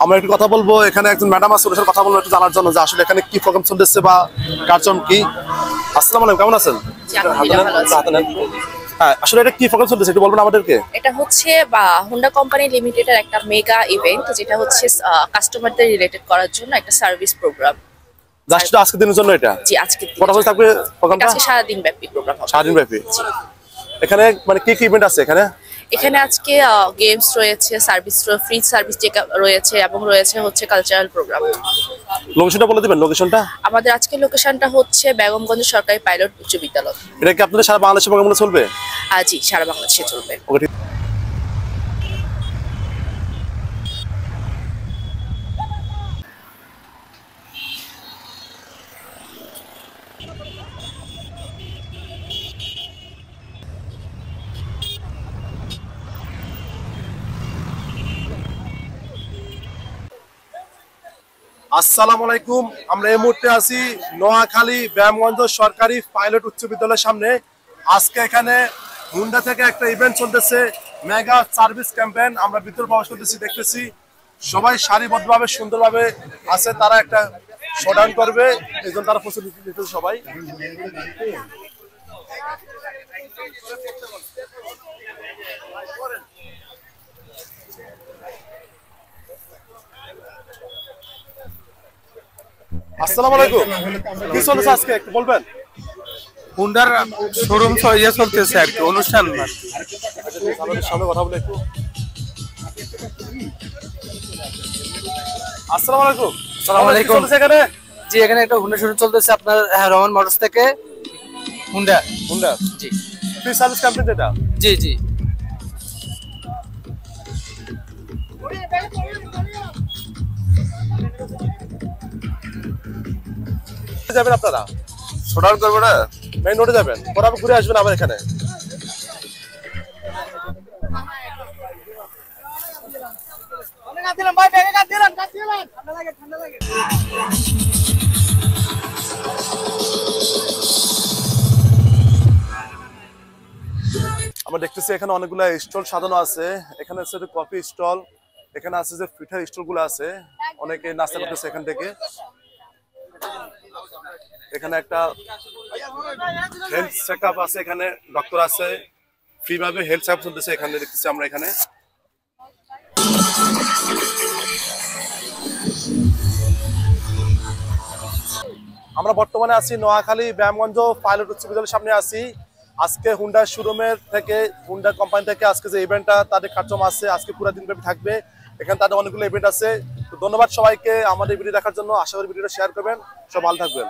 আমরা একটু কথা বলবো, এখানে একজন ম্যাডাম আছে, ওর সাথে কথা বলবো একটু জানার জন্য যে আসলে এখানে কি প্রোগ্রাম চলতেছে বা কার্যক্রম কি। আসসালামু আলাইকুম, কেমন আছেন? হ্যাঁ, আসলে এটা কি প্রোগ্রাম চলতেছে একটু বলবেন আমাদেরকে? এটা হচ্ছে বা হোন্ডা কোম্পানি লিমিটেডের একটা মেগা ইভেন্ট, যেটা হচ্ছে কাস্টমারদের রিলেটেড করার জন্য একটা সার্ভিস প্রোগ্রাম। জাস্ট আজকে দিনের জন্য এটা? জি, আজকে কটা বজে থাকবে প্রোগ্রামটা? আজকে সারাদিন ব্যাপী প্রোগ্রাম হবে। সারাদিন ব্যাপী। এখানে মানে কি কি ইভেন্ট আছে এখানে? এখানে আজকে গেমস রয়েছে, সার্ভিস ফ্রি সার্ভিস চেকআপ রয়েছে এবং রয়েছে হচ্ছে কালচারাল প্রোগ্রাম। লোকেশনটা বলে দিবেন, লোকেশনটা? আমাদের আজকে লোকেশনটা হচ্ছে বেগমগঞ্জ সরকারি পাইলট উচ্চ বিদ্যালয়। এটা কি আপনাদের সারা বাংলাদেশে প্রোগ্রামগুলো চলবে? জি, সারা বাংলাদেশে চলবে। ওকে। আসসালামু আলাইকুম, আমরা এই মুহূর্তে আছি নোয়াখালী ব্যায়ামগঞ্জ সরকারি পাইলট উচ্চ বিদ্যালয়ের সামনে। আজকে এখানে হুন্ডা থেকে একটা ইভেন্ট চলতেছে, মেগা সার্ভিস ক্যাম্পেইন। আমরা ভিতরে প্রবেশ করতেছি, দেখতেছি সবাই সারিবদ্ধভাবে সুন্দরভাবে আছে, তারা একটা শোডাউন করবে, এই জন্য তারা প্রস্তুতি নিতেছে সবাই। আসসালামু আলাইকুম, কি চলছে আজকে একটু বলবেন? হুন্ডার শোরুম ইয়ে চলতেছে আর কি, অনুষ্ঠান। সামনে কথা বলে একটু। আসসালামু আলাইকুম। আসসালামু আলাইকুম। এখানে জি, এখানে একটা হুন্ডা শোরুম চলতেছে আপনার রহমান মোটরস থেকে। হুন্ডা হুন্ডা জি ফ্রি সার্ভিস ক্যাম্পেইন এটা? জি জি। যাবেন আপনারা? শোডাউন করবো না, মেইন রোডে যাবেন, পরে আবার ঘুরে আসবেন আবার এখানে। আমরা দেখতেছি এখানে অনেকগুলো স্টল সাজানো আছে। এখানে আছে কফি স্টল, এখানে আছে যে পিঠার স্টল গুলো আছে, অনেকে নাস্তা করতেছে এখান থেকে। এখানে একটা হেলথ চেকআপ আছে, এখানে ডক্টর আছে, ফ্রি ভাবে হেলথ চেকআপ চলতেছে এখানে দেখতেছি আমরা। এখানে আমরা বর্তমানে আছি নোয়াখালী ব্যায়ামগঞ্জ পাইলট উচ্চ বিদ্যালয়ের সামনে আছি। আজকে হুন্ডা শোরুমের থেকে, হুন্ডা কোম্পানি থেকে আজকে যে ইভেন্টটা তাদের কার্যক্রম আছে, আজকে পুরো দিন ব্যাপী থাকবে। এখানে তাদের অনেকগুলো ইভেন্ট আছে। তো ধন্যবাদ সবাইকে আমাদের ভিডিও দেখার জন্য। আশা করি ভিডিওটা শেয়ার করবেন। সব ভালো থাকবেন।